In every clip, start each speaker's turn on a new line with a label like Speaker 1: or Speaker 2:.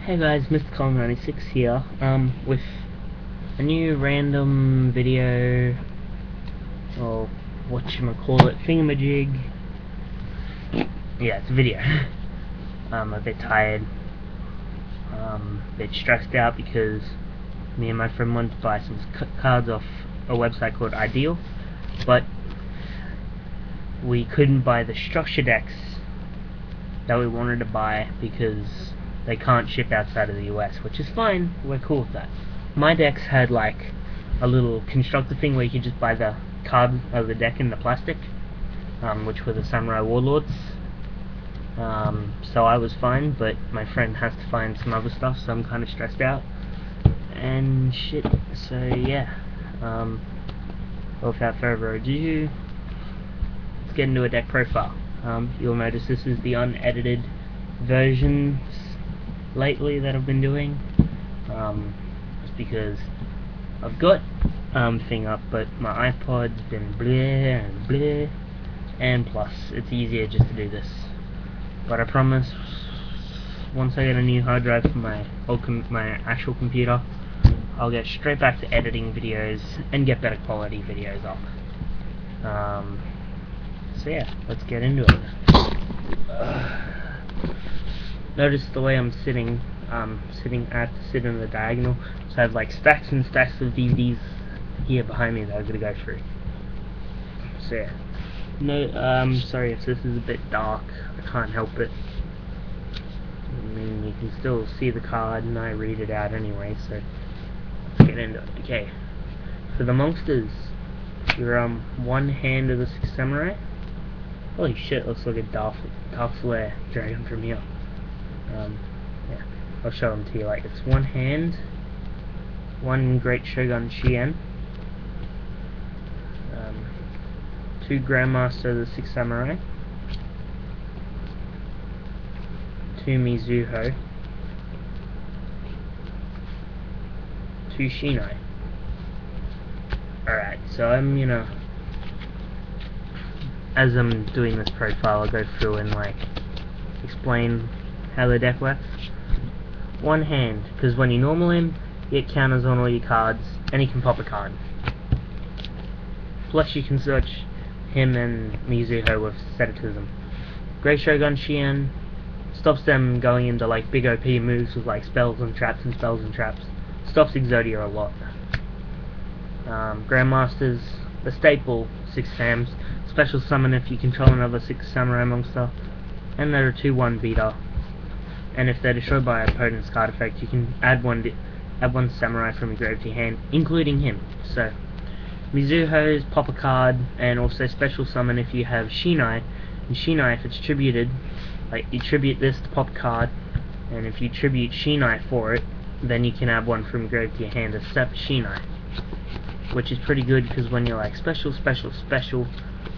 Speaker 1: Hey guys, Mr. Colin96 here, with a new random video, or whatchamacallit, thingamajig. Yeah, it's a video. I'm a bit tired, a bit stressed out because me and my friend wanted to buy some cards off a website called Ideal, but we couldn't buy the structure decks that we wanted to buy because they can't ship outside of the US, which is fine, we're cool with that. My decks had like a little constructor thing where you could just buy the card of the deck in the plastic, which were the Samurai Warlords. So I was fine, but my friend has to find some other stuff, so I'm kind of stressed out and shit. So yeah, without further ado, let's get into a deck profile. You'll notice this is the unedited versions lately that I've been doing, just because I've got thing up, but my iPod's been bleh and bleh, and plus it's easier just to do this. But I promise, once I get a new hard drive for my my actual computer, I'll get straight back to editing videos and get better quality videos up. So yeah, let's get into it. Notice the way I'm sitting. I have to sit in the diagonal, so I have like stacks and stacks of DVDs here behind me that I'm gonna go through. So yeah. No, sorry if this is a bit dark. I can't help it. I mean, you can still see the card, and I read it out anyway. So let's get into it. Okay. For the monsters, you're one hand of the Six Samurai. Holy shit! Looks like a Darth Slayer dragon from here. Yeah, I'll show them to you. Like, it's one hand, one Great Shogun Shien, two Grandmaster of the Six Samurai, two Mizuho, two Shinai. Alright, so I'm gonna, as I'm doing this profile, I'll go through and like explain how the deck works. One hand, because when you normal him, you get counters on all your cards, and he can pop a card. Plus you can search him and Mizuho with Sedatism. Great Shogun Shien stops them going into like big OP moves with like spells and traps and spells and traps. Stops Exodia a lot. Grandmasters, the staple 6 Sams. Special summon if you control another 6 Samurai monster. And they're a 2/1 beater. And if they're destroyed by an opponent's card effect, you can add one Samurai from your grave to your hand, including him. So, Mizuho's pop a card, and also special summon if you have Shinai. And Shinai, if it's tributed, like you tribute this to pop a card, and if you tribute Shinai for it, then you can add one from your grave to your hand as separate Shinai. Which is pretty good, because when you're like special,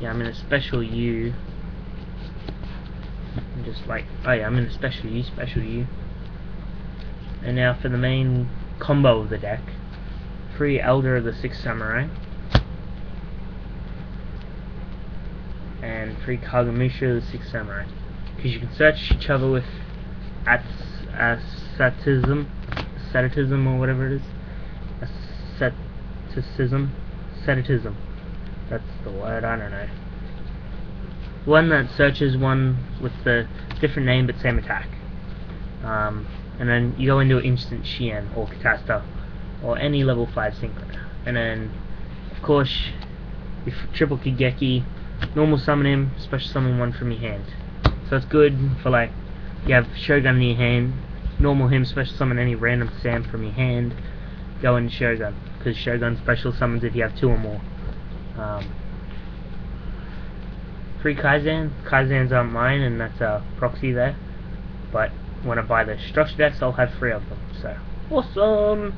Speaker 1: yeah, I'm in a special U. Just like, oh yeah, I'm in a special U. And now for the main combo of the deck: 3 Elder of the 6 Samurai, and 3 Kagemusha of the 6 Samurai. Because you can search each other with asceticism or whatever it is. Sedatism. That's the word, I don't know. One that searches one with the different name but same attack. And then you go into an instant Shien or Catasta or any level 5 synchro. And then, of course, you triple Kigeki, normal summon him, special summon one from your hand. So it's good for like, you have Shogun in your hand, normal him, special summon any random Sam from your hand, go into Shogun, because Shogun special summons if you have 2 or more. 3 Kaizans aren't mine, and that's a proxy there. But when I buy the structure decks, I'll have 3 of them. So awesome.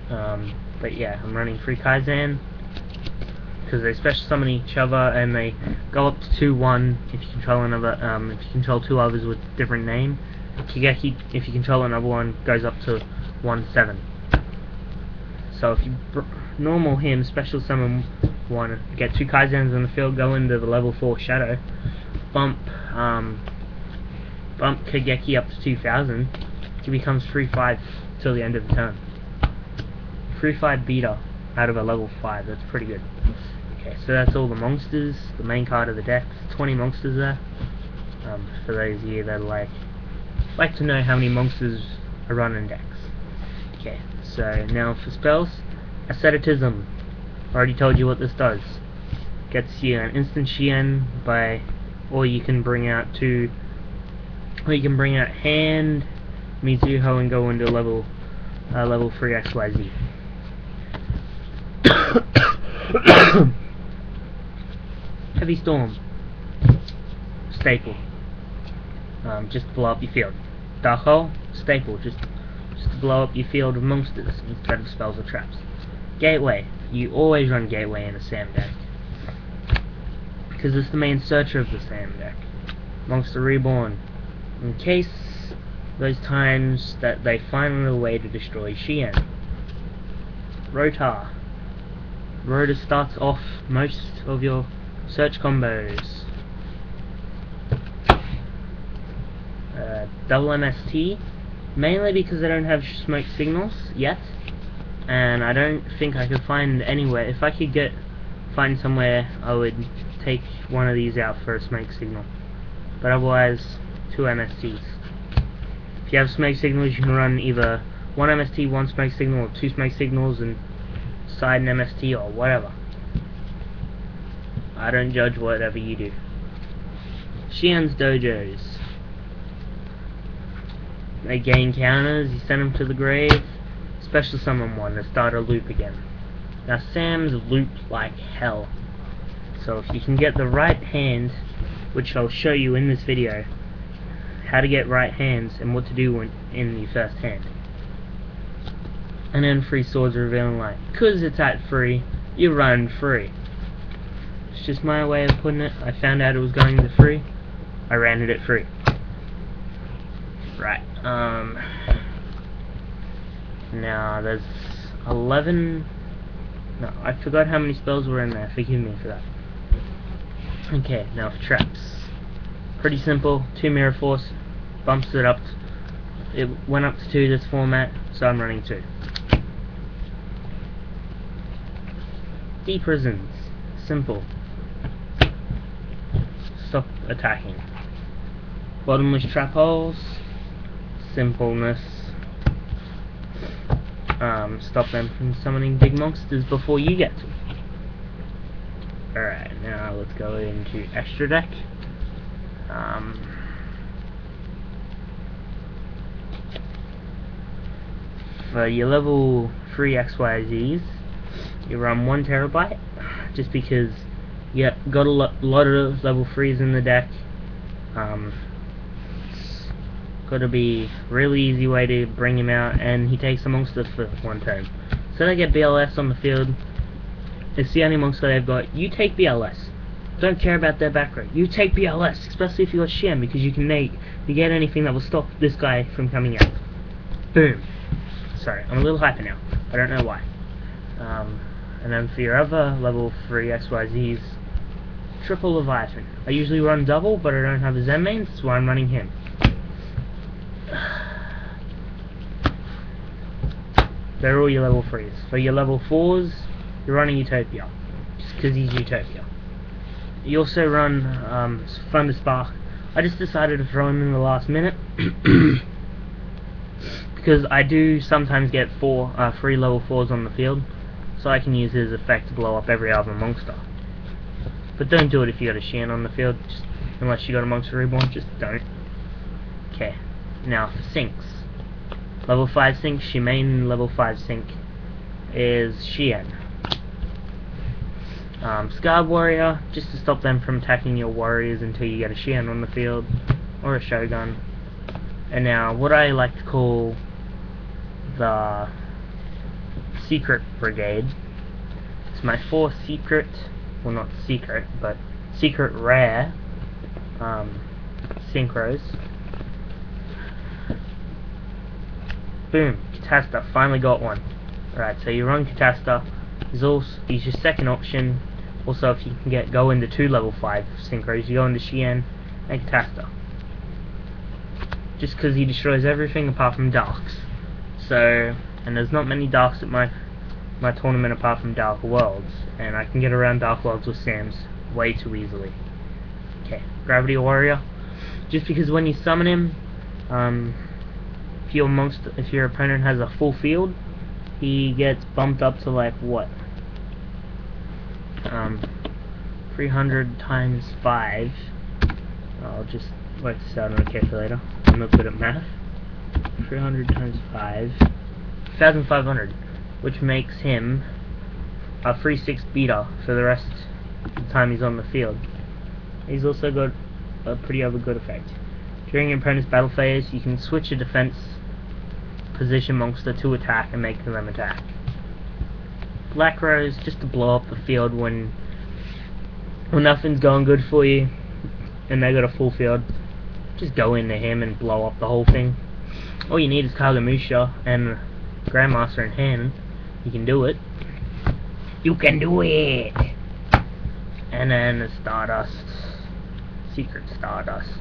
Speaker 1: But yeah, I'm running 3 Kaizan because they special summon each other, and they go up to 2/1 if you control another. If you control 2 others with different name. Kigeki, if you control another one, goes up to 1/7. So if you normal him, special summon one, get 2 Kaizans in the field, go into the level 4 Shadow, bump bump Kageki up to 2000, he becomes 3-5 till the end of the turn. 3-5 beater out of a level 5, that's pretty good. Okay, so that's all the monsters, the main card of the deck. 20 monsters there. For those of you that like to know how many monsters are running decks. Okay, so now for spells, Asceticism. Already told you what this does. Gets you an instant Shien by, or you can bring out Hand, Mizuho, and go into level 3 XYZ. Heavy Storm. Staple. Just to blow up your field. Dark Hole. Staple. Just to blow up your field of monsters instead of spells or traps. Gateway. You always run Gateway in a Sam deck, because it's the main searcher of the Sam deck. Monster Reborn. In case those times that they find a way to destroy Shien. Rotar. Rotor starts off most of your search combos. Double MST, mainly because I don't have smoke signals yet, and I don't think I could find anywhere. If I could find somewhere, I would take one of these out for a smoke signal. But otherwise, 2 MSTs. If you have smoke signals, you can run either 1 MST, 1 smoke signal, or 2 smoke signals and side an MST or whatever. I don't judge whatever you do. Shien's Dojos. They gain counters, you send them to the grave. Special summon one to start a loop again. Now Sam's loop like hell. So if you can get the right hand, which I'll show you in this video, how to get right hands and what to do in your first hand. And then free Swords of Revealing Light. Cause it's at free, you run free. It's just my way of putting it. I found out it was going to free, I ran it at free. Right, now there's 11, no, I forgot how many spells were in there, forgive me for that. Okay, now for traps. Pretty simple, 2 Mirror Force, bumps it up, it went up to 2 this format, so I'm running 2. Deep Prisons, simple. Stop attacking. Bottomless Trap Holes, simpleness. Stop them from summoning big monsters before you get to them. Alright, now let's go into extra deck. For your level 3 XYZs, you run 1 Terabyte, just because you got a lot of level 3s in the deck. Got to be really easy way to bring him out, and he takes a monster for 1 turn. So they get BLS on the field. It's the only monster they've got. You take BLS. Don't care about their back row. You take BLS, especially if you got Shien, because you get anything that will stop this guy from coming out. Boom. Sorry, I'm a little hyper now. I don't know why. And then for your other level 3 XYZs, Triple Leviathan. I usually run double, but I don't have a Zen main, so I'm running him. They're all your level 3s. For your level 4s, you're running Utopia, just because he's Utopia. You also run Thunderspark. I just decided to throw him in the last minute because I do sometimes get 3 level 4s on the field, so I can use his effect to blow up every other monster. But don't do it if you got a Shien on the field, unless you got a Monster Reborn, just don't. Okay, now for sinks. Level 5 sync, Shimane level 5 sync is Shien. Scarred Warrior, just to stop them from attacking your warriors until you get a Shien on the field, or a Shogun. And now, what I like to call the Secret Brigade. It's my 4 secret, well not secret, but secret rare synchros. Boom, Catasta, finally got one. Right, so you run Catasta. He's your second option. Also, if you can go into 2 level 5 synchros, you go into Shien and Catasta. just because he destroys everything apart from darks. So, and there's not many darks at my tournament apart from Dark Worlds, and I can get around Dark Worlds with Sam's way too easily. Okay, Gravity Warrior. Just because when you summon him, if your opponent has a full field, he gets bumped up to like what? 300 times 5. I'll just work this out on a calculator. I'm not good at math. 300 times 5. 1,500, which makes him a 3/6 beater for the rest of the time he's on the field. He's also got a pretty other good effect. During your opponent's battle phase, you can switch a defense position monster to attack and make them attack. Black Rose, just to blow up the field when nothing's going good for you and they got a full field. Just go into him and blow up the whole thing. All you need is Kagamusha and Grandmaster in hand. You can do it. You can do it! And then the Stardust. Secret Stardust.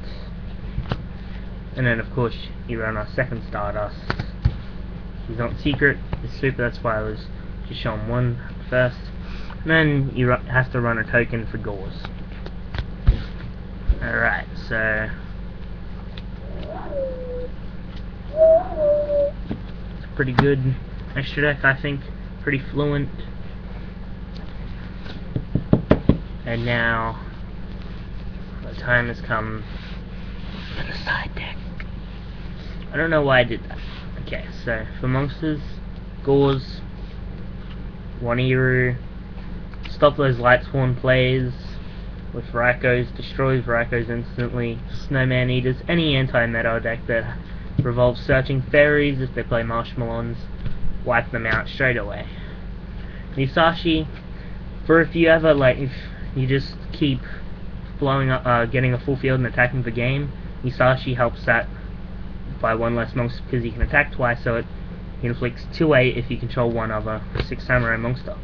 Speaker 1: And then of course you run our second Stardust. He's not secret, it's super, that's why I was just showing one first. And then you have to run a token for Gauze. Alright, so it's a pretty good extra deck, I think. Pretty fluent. And now the time has come for the side deck. I don't know why I did that. Okay, so for monsters, Gauze, Waniru, stop those Lightsworn plays with Rakdos, destroys Rakdos instantly, Snowman Eaters, any anti-meta deck that revolves searching fairies, if they play Marshmallons, wipe them out straight away. Musashi, for if you ever, like, if you just keep blowing up, getting a full field and attacking the game, Musashi helps that by one less monster because he can attack twice, so it inflicts 2/8 if you control one other 6 Samurai monster.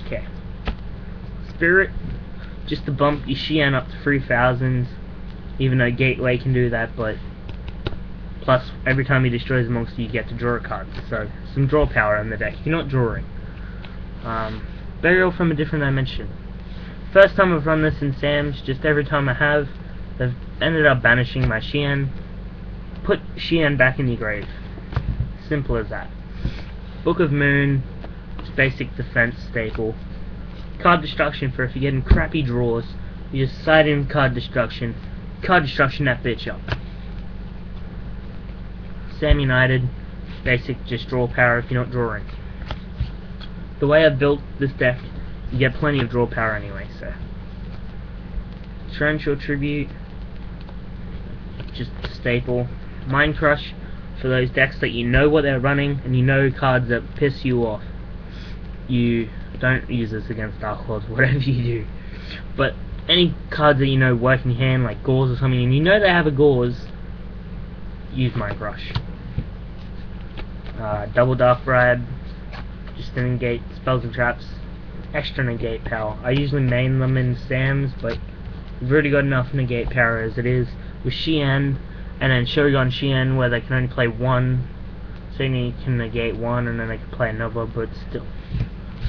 Speaker 1: Okay. Spirit, just to bump your Xian up to 3,000, even though Gateway can do that, but plus every time he destroys a monster you get to draw a card, so some draw power in the deck if you're not drawing. Burial from a Different Dimension. First time I've run this in Sam's, just every time I have, they've ended up banishing my Xian. Put Xian back in your grave. Simple as that. Book of Moon, just basic defense staple. Card destruction for if you're getting crappy draws, you just side in card destruction that bitch up. Sam United, basic just draw power if you're not drawing. The way I built this deck, you get plenty of draw power anyway, so. Torrential Tribute, just staple. Mind Crush, for those decks that you know what they're running, and you know cards that piss you off. You don't use this against Dark Worlds, whatever you do. But any cards that you know work in hand, like Gauze or something, and you know they have a Gauze, use Mind Crush. Double Dark Bribe, just to negate spells and traps. Extra negate power. I usually main them in Sam's, but you've already got enough negate power as it is. With Xian, and then Shogun Xian, where they can only play one, so you can negate one and then they can play another, but still.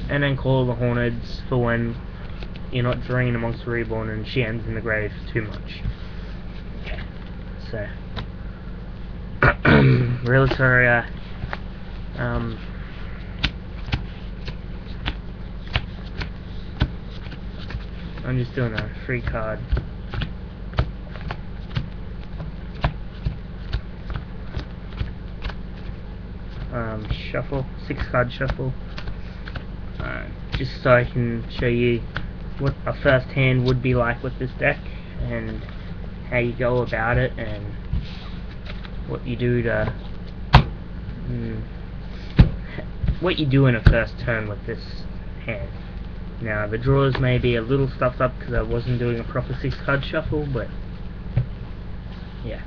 Speaker 1: And then Call of the Hornets for when you're not drawing a Monster Reborn and Xian's in the grave too much. Okay, so Relatoria, I'm just doing a free card. Shuffle, 6-card shuffle, just so I can show you what a first hand would be like with this deck, and how you go about it, and what you do to what you do in a first turn with this hand. Now the drawers may be a little stuffed up because I wasn't doing a proper 6-card shuffle, but yeah,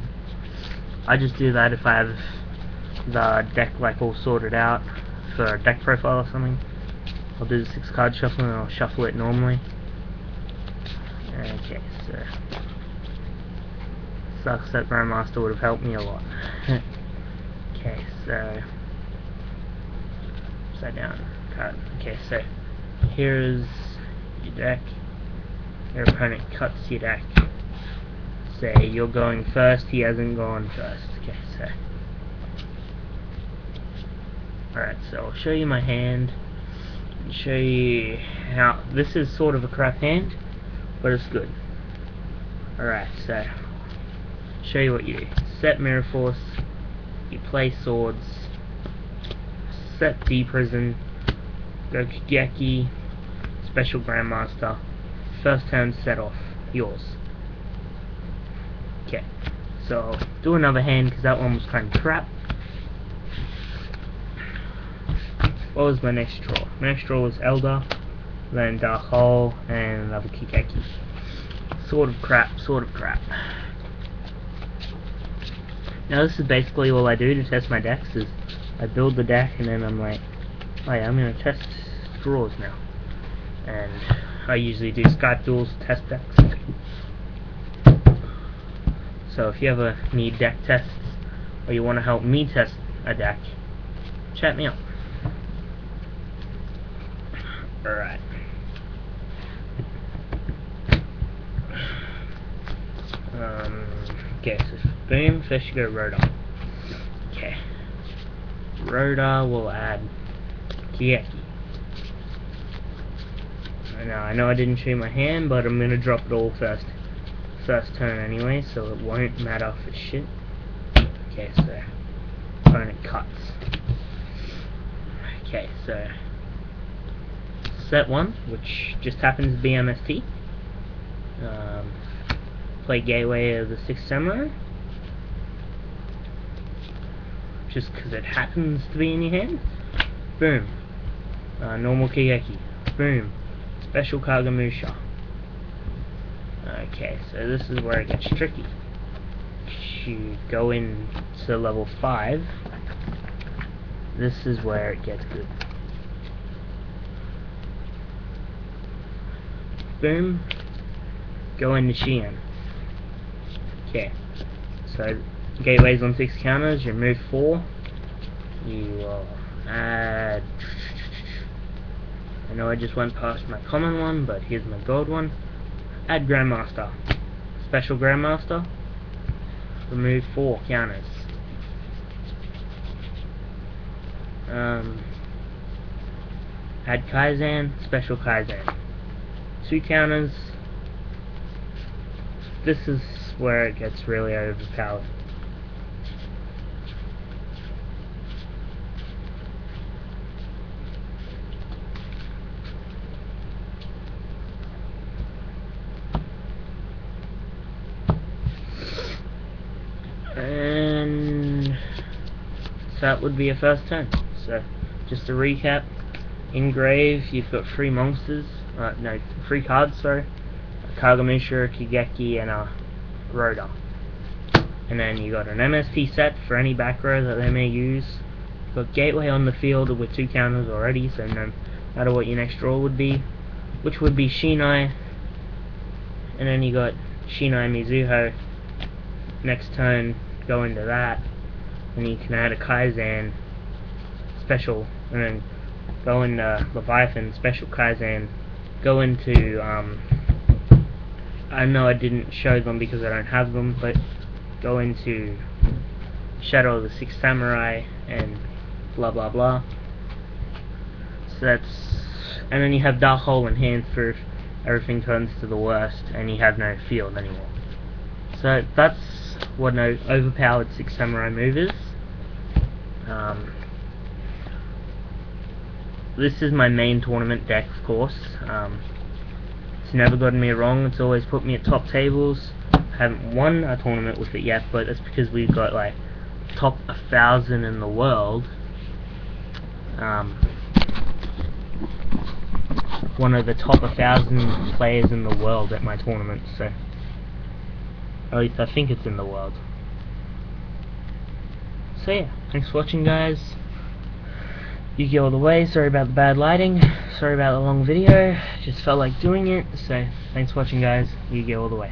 Speaker 1: I just do that if I have the deck like all sorted out for a deck profile or something. I'll do the 6-card shuffle and I'll shuffle it normally. Okay, so Sucks that Grandmaster would have helped me a lot. Okay, so upside down card. Okay, so here's your deck. Your opponent cuts your deck. Say you're going first, he hasn't gone first. Okay, so alright, so I'll show you my hand and show you how this is sort of a crap hand, but it's good. Alright, so show you what you do. Set Mirror Force, you play swords, set D-Prison, go Kigeki, special Grandmaster, first turn set off, yours. Okay, so I'll do another hand because that one was kind of crap. What was my next draw? My next draw was Elder, then Dark Hole, and another Kigeki. Sort of crap, sort of crap. Now this is basically all I do to test my decks, is I build the deck and then I'm like, oh yeah, I'm going to test draws now. And I usually do Skype duels, test decks. So if you ever need deck tests, or you want to help me test a deck, chat me up. Alright. Okay, so boom, first you go Rodar. Okay. Rodar will add Kigeki. Now, I know I didn't show you my hand, but I'm going to drop it all first turn anyway, so it won't matter for shit. Okay, so opponent cuts. Okay, so set 1, which just happens to be MST. Play Gateway of the Sixth Samurai, just because it happens to be in your hand. Boom. Normal Kigeki. Boom. Special Kagemusha. Okay, so this is where it gets tricky. You go into level 5. This is where it gets good. Boom. Go into Xian. Okay, so Gateways on 6 counters, you remove 4. You will add... I know I just went past my common one, but here's my gold one. Add Grandmaster. Special Grandmaster. Remove 4 counters. Add Kaizen, Special Kaizen. 2 counters. This is where it gets really overpowered. And so that would be a first turn. So just to recap, in grave you've got 3 monsters, no, 3 cards, sorry. A Kagemusha, a Kigeki, and a Rodar. And then you got an MST set for any back row that they may use. You've got Gateway on the field with 2 counters already, so no matter what your next draw would be, which would be Shinai. And then you got Shinai Mizuho. Next turn, go into that, and you can add a Kaizen special, and then go into Leviathan, special Kaizen, go into, I know I didn't show them because I don't have them, but go into Shadow of the Sixth Samurai, and blah blah blah. So that's, and then you have Dark Hole in hand for if everything turns to the worst, and you have no field anymore. So that's what an overpowered Sixth Samurai move is. This is my main tournament deck, of course. It's never gotten me wrong. It's always put me at top tables. I haven't won a tournament with it yet, but it's because we've got like top 1,000 in the world. One of the top 1,000 players in the world at my tournament, so at least I think it's in the world. So yeah, thanks for watching, guys. Yu-Gi-Oh! All the way. Sorry about the bad lighting. Sorry about the long video. Just felt like doing it. So thanks for watching, guys. Yu-Gi-Oh! All the way.